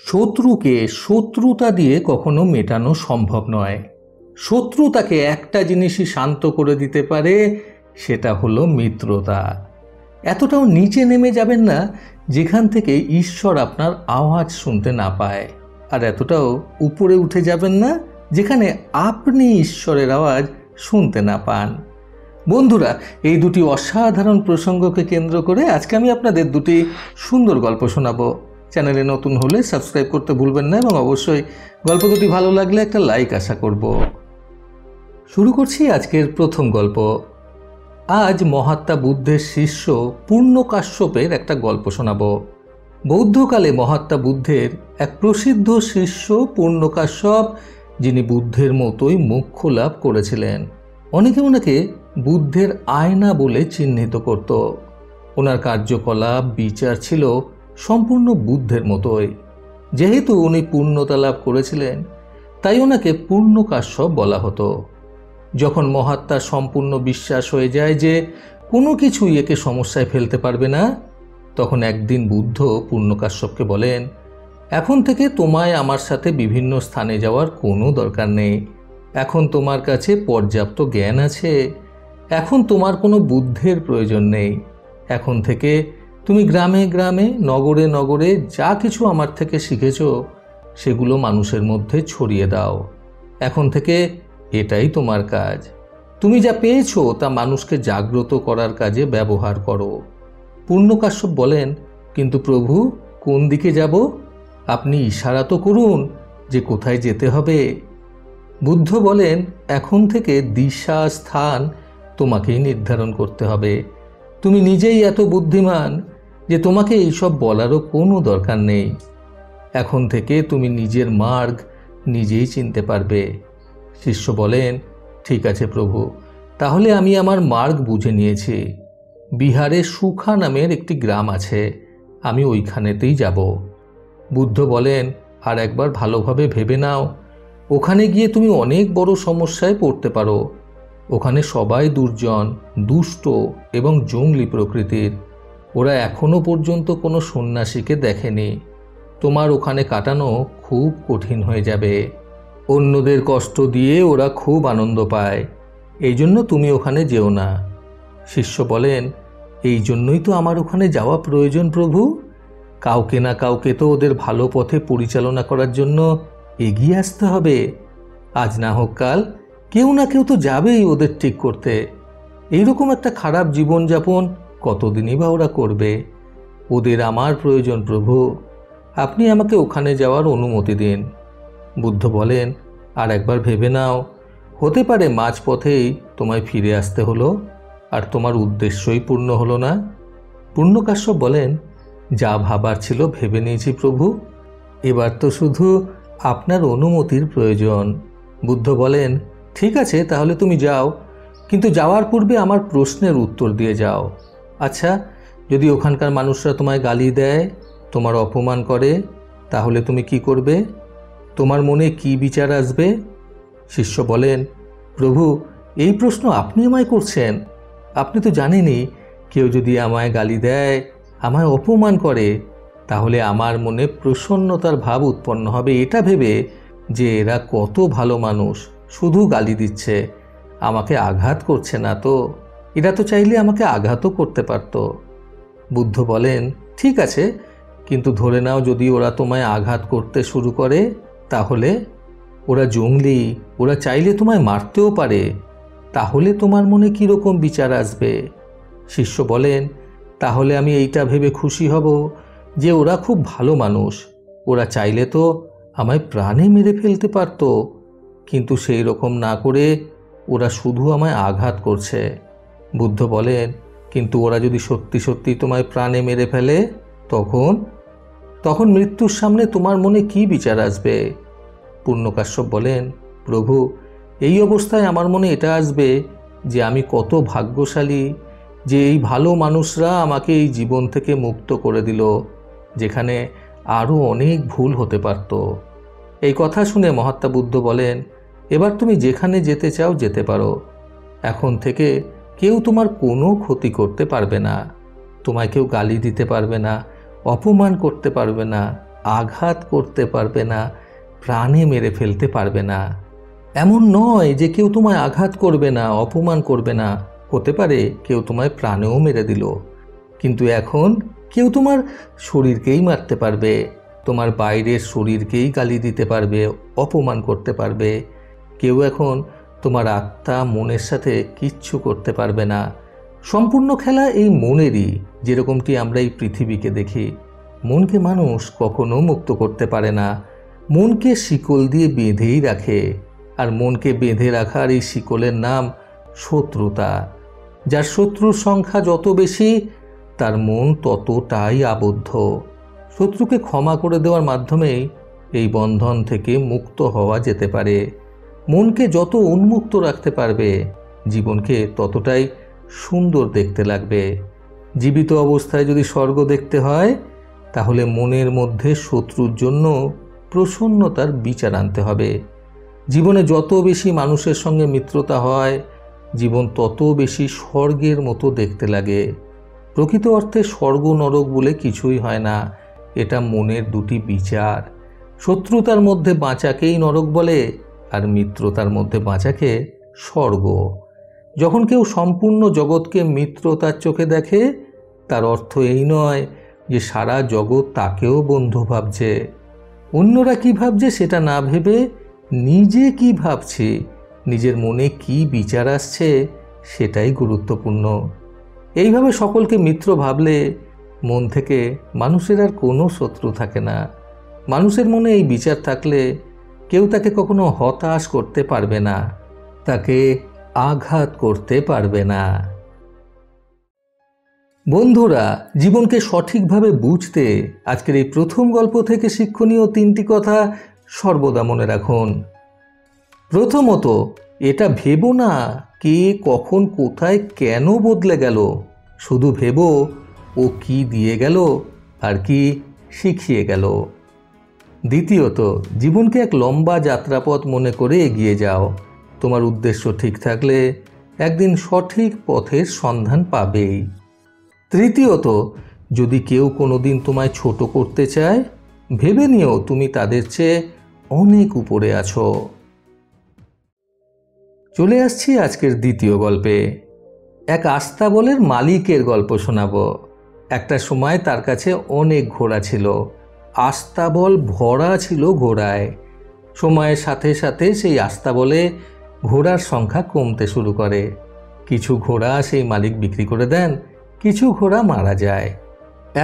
শত্রুকে শত্রুতা দিয়ে কখনো মেটানো সম্ভব নয়। শত্রুতাকে একটা জিনিসই শান্ত করে দিতে পারে, সেটা হলো মিত্রতা। এতটাও নিচে নেমে যাবেন না যেখান থেকে ঈশ্বর আপনার আওয়াজ শুনতে না পায়, আর এতটাও উপরে উঠে যাবেন না যেখানে আপনি ঈশ্বরের আওয়াজ শুনতে না পান। বন্ধুরা, এই দুটি অসাধারণ প্রসঙ্গকে কেন্দ্র করে আজকে আমি আপনাদের দুটি সুন্দর গল্প শোনাবো। চ্যানেলে নতুন হলে সাবস্ক্রাইব করতে ভুলবেন না এবং অবশ্যই গল্প দুটি ভালো লাগলে একটা লাইক আশা করব। শুরু করছি আজকের প্রথম গল্প। আজ মহাত্মা বুদ্ধের শিষ্য পূর্ণকাশ্যপের একটা গল্প শোনাব। বৌদ্ধকালে মহাত্মা বুদ্ধের এক প্রসিদ্ধ শিষ্য পূর্ণকাশ্যপ, যিনি বুদ্ধের মতোই মোক্ষ লাভ করেছিলেন। অনেকে ওনাকে বুদ্ধের আয়না বলে চিহ্নিত করত। ওনার কার্যকলাপ বিচার ছিল সম্পূর্ণ বুদ্ধের মতোই। যেহেতু উনি পূর্ণতা লাভ করেছিলেন, তাই ওনাকে পূর্ণকাশ্যপ বলা হতো। যখন মহাত্মার সম্পূর্ণ বিশ্বাস হয়ে যায় যে কোনো কিছুই একে সমস্যায় ফেলতে পারবে না, তখন একদিন বুদ্ধ পূর্ণকাশ্যপকে বলেন, এখন থেকে তোমায় আমার সাথে বিভিন্ন স্থানে যাওয়ার কোনো দরকার নেই। এখন তোমার কাছে পর্যাপ্ত জ্ঞান আছে। এখন তোমার কোনো বুদ্ধের প্রয়োজন নেই। এখন থেকে তুমি গ্রামে গ্রামে, নগরে নগরে যা কিছু আমার থেকে শিখেছ, সেগুলো মানুষের মধ্যে ছড়িয়ে দাও। এখন থেকে এটাই তোমার কাজ। তুমি যা পেয়েছো তা মানুষকে জাগ্রত করার কাজে ব্যবহার করো। পূর্ণকাশ্যপ বলেন, কিন্তু প্রভু, কোন দিকে যাব? আপনি ইশারা তো করুন যে কোথায় যেতে হবে। বুদ্ধ বলেন, এখন থেকে দিশা স্থান তোমাকেই নির্ধারণ করতে হবে। তুমি নিজেই এত বুদ্ধিমান যে তোমাকে এইসব বলারও কোনো দরকার নেই। এখন থেকে তুমি নিজের মার্গ নিজেই চিনতে পারবে। শিষ্য বলেন, ঠিক আছে প্রভু, তাহলে আমি আমার মার্গ বুঝে নিয়েছি। বিহারে সুখা নামের একটি গ্রাম আছে, আমি ওইখানেতেই যাব। বুদ্ধ বলেন, আর একবার ভালোভাবে ভেবে নাও। ওখানে গিয়ে তুমি অনেক বড় সমস্যায় পড়তে পারো। ওখানে সবাই দুর্জন, দুষ্ট এবং জঙ্গলি প্রকৃতির। ওরা এখনো পর্যন্ত কোনো সন্ন্যাসীকে দেখেনি। তোমার ওখানে কাটানো খুব কঠিন হয়ে যাবে। অন্যদের কষ্ট দিয়ে ওরা খুব আনন্দ পায়। এই জন্য তুমি ওখানে যেও না। শিষ্য বলেন, এই জন্যই তো আমার ওখানে যাওয়া প্রয়োজন প্রভু। কাউকে না কাউকে তো ওদের ভালো পথে পরিচালনা করার জন্য এগিয়ে আসতে হবে। আজ না হোক কাল কেউ না কেউ তো যাবেই ওদের ঠিক করতে। এইরকম একটা খারাপ জীবনযাপন কতদিনই বা ওরা করবে। ওদের আমার প্রয়োজন প্রভু। আপনি আমাকে ওখানে যাওয়ার অনুমতি দিন। বুদ্ধ বলেন, আর একবার ভেবে নাও। হতে পারে মাঝপথেই তোমায় ফিরে আসতে হলো, আর তোমার উদ্দেশ্যই পূর্ণ হলো না। পূর্ণকাশ্যপ বলেন, যা ভাবার ছিল ভেবে নিয়েছি প্রভু। এবার তো শুধু আপনার অনুমতির প্রয়োজন। বুদ্ধ বলেন, ঠিক আছে, তাহলে তুমি যাও, কিন্তু যাওয়ার পূর্বে আমার প্রশ্নের উত্তর দিয়ে যাও। আচ্ছা, যদি ওখানকার মানুষরা তোমায় গালি দেয়, তোমার অপমান করে, তাহলে তুমি কি করবে? তোমার মনে কি বিচার আসবে? শিষ্য বলেন, প্রভু, এই প্রশ্ন আপনি আমায় করছেন। আপনি তো জানেনই, কেউ যদি আমায় গালি দেয়, আমায় অপমান করে, তাহলে আমার মনে প্রসন্নতার ভাব উৎপন্ন হবে এটা ভেবে যে এরা কত ভালো মানুষ, শুধু গালি দিচ্ছে, আমাকে আঘাত করছে না তো। এরা তো চাইলে আমাকে আঘাতও করতে পারত। বুদ্ধ বলেন, ঠিক আছে, কিন্তু ধরে নাও যদি ওরা তোমায় আঘাত করতে শুরু করে, তাহলে? ওরা জঙ্গলি, ওরা চাইলে তোমায় মারতেও পারে। তাহলে তোমার মনে কীরকম বিচার আসবে? শিষ্য বলেন, তাহলে আমি এইটা ভেবে খুশি হব যে ওরা খুব ভালো মানুষ। ওরা চাইলে তো আমায় প্রাণে মেরে ফেলতে পারত, কিন্তু সেই রকম না করে ওরা শুধু আমায় আঘাত করছে। বুদ্ধ বলেন, কিন্তু ওরা যদি সত্যি সত্যি তোমায় প্রাণে মেরে ফেলে, তখন মৃত্যুর সামনে তোমার মনে কি বিচার আসবে? পূর্ণকাশ্যপ বলেন, প্রভু, এই অবস্থায় আমার মনে এটা আসবে যে আমি কত ভাগ্যশালী যে এই ভালো মানুষরা আমাকে এই জীবন থেকে মুক্ত করে দিল, যেখানে আরও অনেক ভুল হতে পারত। এই কথা শুনে মহাত্মা বুদ্ধ বলেন, এবার তুমি যেখানে যেতে চাও যেতে পারো। এখন থেকে কেউ তোমার কোনো ক্ষতি করতে পারবে না। তোমায় কেউ গালি দিতে পারবে না, অপমান করতে পারবে না। আঘাত করতে পারবে না, প্রাণে মেরে ফেলতে পারবে না। এমন নয় যে কেউ তোমায় আঘাত করবে না, অপমান করবে না। হতে পারে কেউ তোমায় প্রাণেও মেরে দিল, কিন্তু এখন কেউ তোমার শরীরকেই মারতে পারবে, তোমার বাইরের শরীরকেই গালি দিতে পারবে, অপমান করতে পারবে। কেউ এখন তোমার আত্মা মনের সাথে কিচ্ছু করতে পারবে না। সম্পূর্ণ খেলা এই মনেরই। যেরকমটি আমরা এই পৃথিবীকে দেখি, মনকে মানুষ কখনো মুক্ত করতে পারে না। মনকে শিকল দিয়ে বেঁধেই রাখে, আর মনকে বেঁধে রাখার এই শিকলের নাম শত্রুতা। যার শত্রুর সংখ্যা যত বেশি, তার মন ততটাই আবদ্ধ। শত্রুকে ক্ষমা করে দেওয়ার মাধ্যমেই এই বন্ধন থেকে মুক্ত হওয়া যেতে পারে। মনকে যত উন্মুক্ত রাখতে পারবে, জীবনকে ততটাই সুন্দর দেখতে লাগবে। জীবিত অবস্থায় যদি স্বর্গ দেখতে হয়, তাহলে মনের মধ্যে শত্রুর জন্য প্রসন্নতার বিচার আনতে হবে। জীবনে যত বেশি মানুষের সঙ্গে মিত্রতা হয়, জীবন তত বেশি স্বর্গের মতো দেখতে লাগে। প্রকৃত অর্থে স্বর্গ নরক বলে কিছুই হয় না, এটা মনের দুটি বিচার। শত্রুতার মধ্যে বাঁচাকেই নরক বলে, আর মিত্রতার মধ্যে বাঁচাকে স্বর্গ। যখন কেউ সম্পূর্ণ জগৎকে মিত্রতার চোখে দেখে, তার অর্থ এই নয় যে সারা জগৎ তাকেও বন্ধু ভাবছে। অন্যরা কি ভাবছে সেটা না ভেবে নিজে কি ভাবছে, নিজের মনে কি বিচার আসছে, সেটাই গুরুত্বপূর্ণ। এইভাবে সকলকে মিত্র ভাবলে মন থেকে মানুষের আর কোনো শত্রু থাকে না। মানুষের মনে এই বিচার থাকলে কেউ তাকে কখনো হতাশ করতে পারবে না, তাকে আঘাত করতে পারবে না। বন্ধুরা, জীবনকে সঠিকভাবে বুঝতে আজকের এই প্রথম গল্প থেকে শিক্ষণীয় 3টি কথা সর্বদা মনে রাখুন। প্রথমত, এটা ভেবো না কে কখন কোথায় কেন বদলে গেল, শুধু ভেবো ও কি দিয়ে গেল আর কি শিখিয়ে গেল। দ্বিতীয়ত, জীবনকে এক লম্বা যাত্রাপথ মনে করে এগিয়ে যাও। তোমার উদ্দেশ্য ঠিক থাকলে একদিন সঠিক পথের সন্ধান পাবেই। তৃতীয়ত, যদি কেউ কোনোদিন তোমায় ছোট করতে চায়, ভেবে নিও তুমি তাদের চেয়ে অনেক উপরে আছো। চলে আসছি আজকের দ্বিতীয় গল্পে। এক আস্তাবলের মালিকের গল্প শোনাবো। একটা সময় তার কাছে অনেক ঘোড়া ছিল। আস্তাবল ভরা ছিল ঘোড়ায়। সময়ের সাথে সাথে সেই আস্তাবলে ঘোড়ার সংখ্যা কমতে শুরু করে। কিছু ঘোড়া সেই মালিক বিক্রি করে দেন, কিছু ঘোড়া মারা যায়।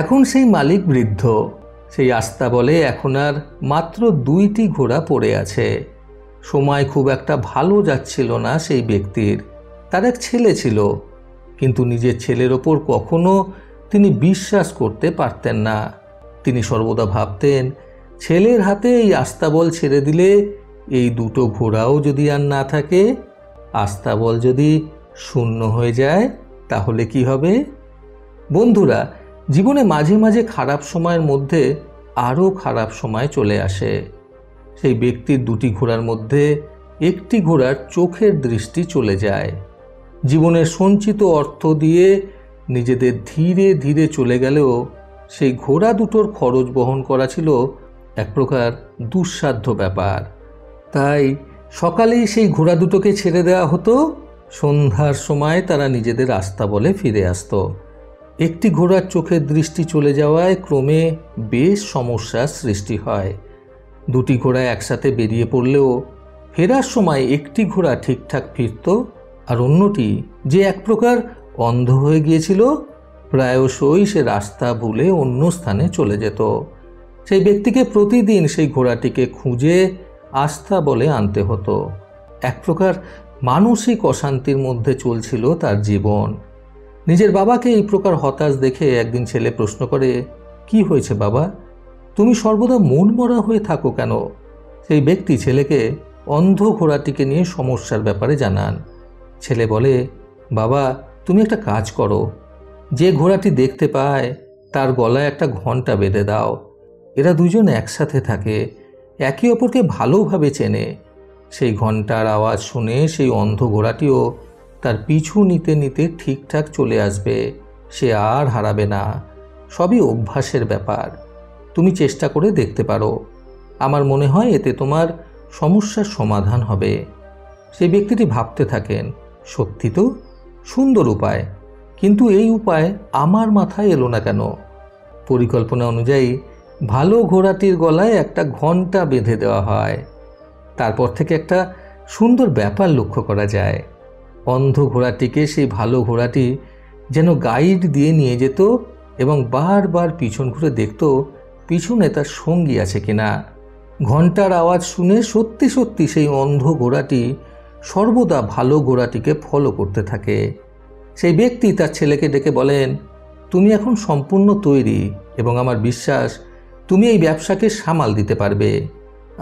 এখন সেই মালিক বৃদ্ধ। সেই আস্তাবলে এখন আর মাত্র 2টি ঘোড়া পড়ে আছে। সময় খুব একটা ভালো যাচ্ছিল না সেই ব্যক্তির। তার এক ছেলে ছিল, কিন্তু নিজের ছেলের ওপর কখনো তিনি বিশ্বাস করতে পারতেন না। তিনি সর্বদা ভাবতেন, ছেলের হাতে এই আস্তাবল ছেড়ে দিলে এই 2টো ঘোড়াও যদি আর না থাকে, আস্তাবল যদি শূন্য হয়ে যায়, তাহলে কি হবে? বন্ধুরা, জীবনে মাঝে মাঝে খারাপ সময়ের মধ্যে আরও খারাপ সময় চলে আসে। সেই ব্যক্তির 2টি ঘোড়ার মধ্যে একটি ঘোড়ার চোখের দৃষ্টি চলে যায়। জীবনের সঞ্চিত অর্থ দিয়ে নিজেদের ধীরে ধীরে চলে গেলেও সেই ঘোড়া দুটোর খরচ বহন করা ছিল এক প্রকার দুঃসাধ্য ব্যাপার। তাই সকালেই সেই ঘোড়া দুটোকে ছেড়ে দেওয়া হতো, সন্ধ্যার সময় তারা নিজেদের আস্তাবলে ফিরে আসতো। একটি ঘোড়ার চোখের দৃষ্টি চলে যাওয়ায় ক্রমে বেশ সমস্যার সৃষ্টি হয়। 2টি ঘোড়া একসাথে বেরিয়ে পড়লেও ফেরার সময় একটি ঘোড়া ঠিকঠাক ফিরত, আর অন্যটি যে এক প্রকার অন্ধ হয়ে গিয়েছিল, প্রায়শই সে রাস্তা ভুলে অন্য স্থানে চলে যেত। সেই ব্যক্তিকে প্রতিদিন সেই ঘোড়াটিকে খুঁজে আস্তাবলে আনতে হতো। এক প্রকার মানসিক অশান্তির মধ্যে চলছিল তার জীবন। নিজের বাবাকে এই প্রকার হতাশ দেখে একদিন ছেলে প্রশ্ন করে, কি হয়েছে বাবা, তুমি সর্বদা মন মরা হয়ে থাকো কেন? সেই ব্যক্তি ছেলেকে অন্ধ ঘোড়াটিকে নিয়ে সমস্যার ব্যাপারে জানান। ছেলে বলে, বাবা তুমি একটা কাজ করো, যে ঘোড়াটি দেখতে পায় তার গলায় একটা ঘণ্টা বেঁধে দাও। এরা দুজন একসাথে থাকে, একে অপরকে ভালোভাবে চেনে। সেই ঘণ্টার আওয়াজ শুনে সেই অন্ধ ঘোড়াটিও তার পিছু নিতে নিতে ঠিকঠাক চলে আসবে, সে আর হারাবে না। সবই অভ্যাসের ব্যাপার। তুমি চেষ্টা করে দেখতে পারো। আমার মনে হয় এতে তোমার সমস্যার সমাধান হবে। সেই ব্যক্তিটি ভাবতে থাকেন, সত্যি তো, সুন্দর উপায়, কিন্তু এই উপায় আমার মাথায় এলো না কেন? পরিকল্পনা অনুযায়ী ভালো ঘোড়াটির গলায় একটা ঘণ্টা বেঁধে দেওয়া হয়। তারপর থেকে একটা সুন্দর ব্যাপার লক্ষ্য করা যায়। অন্ধ ঘোড়াটিকে সেই ভালো ঘোড়াটি যেন গাইড দিয়ে নিয়ে যেত এবং বারবার পিছন ঘুরে দেখত পিছনে তার সঙ্গী আছে কিনা। ঘণ্টার আওয়াজ শুনে সত্যি সত্যি সেই অন্ধ ঘোড়াটি সর্বদা ভালো ঘোড়াটিকে ফলো করতে থাকে। সেই ব্যক্তি তার ছেলেকে ডেকে বলেন, তুমি এখন সম্পূর্ণ তৈরি এবং আমার বিশ্বাস তুমি এই ব্যবসাকে সামাল দিতে পারবে।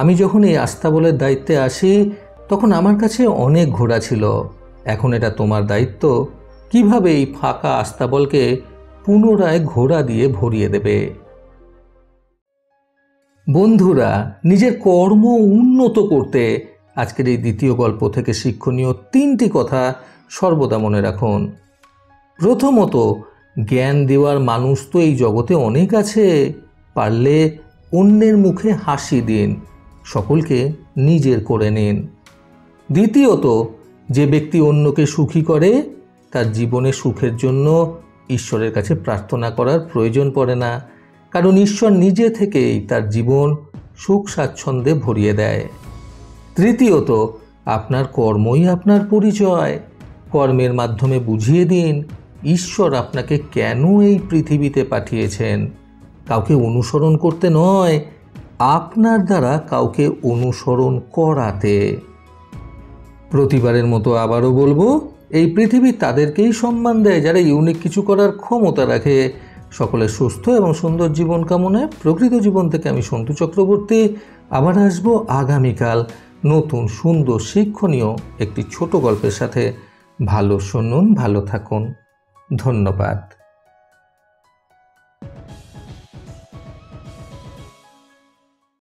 আমি যখন এই আস্তাবলের দায়িত্বে আসি তখন আমার কাছে অনেক ঘোড়া ছিল। এখন এটা তোমার দায়িত্ব কিভাবে এই ফাঁকা আস্তাবলকে পুনরায় ঘোড়া দিয়ে ভরিয়ে দেবে। বন্ধুরা, নিজের কর্ম উন্নত করতে আজকের এই দ্বিতীয় গল্প থেকে শিক্ষণীয় 3টি কথা সর্বদা মনে রাখুন। প্রথমত, জ্ঞান দেওয়ার মানুষ তো এই জগতে অনেক আছে। পারলে অন্যের মুখে হাসি দিন, সকলকে নিজের করে নিন। দ্বিতীয়ত, যে ব্যক্তি অন্যকে সুখী করে তার জীবনে সুখের জন্য ঈশ্বরের কাছে প্রার্থনা করার প্রয়োজন পড়ে না, কারণ ঈশ্বর নিজে থেকেই তার জীবন সুখ স্বাচ্ছন্দ্যে ভরিয়ে দেয়। তৃতীয়ত, আপনার কর্মই আপনার পরিচয়। কর্মের মাধ্যমে বুঝিয়ে দিন ঈশ্বর আপনাকে কেন এই পৃথিবীতে পাঠিয়েছেন। কাউকে অনুসরণ করতে নয়, আপনার দ্বারা কাউকে অনুসরণ করাতে। প্রতিবারের মতো আবারও বলবো, এই পৃথিবী তাদেরকেই সম্মান দেয় যারা ইউনিক কিছু করার ক্ষমতা রাখে। সকলের সুস্থ এবং সুন্দর জীবন কামনায় প্রকৃত জীবন থেকে আমি সন্তু চক্রবর্তী আবার আসবো আগামীকাল নতুন সুন্দর শিক্ষণীয় একটি ছোট গল্পের সাথে। ভালো শুনুন, ভালো থাকুন। ধন্যবাদ।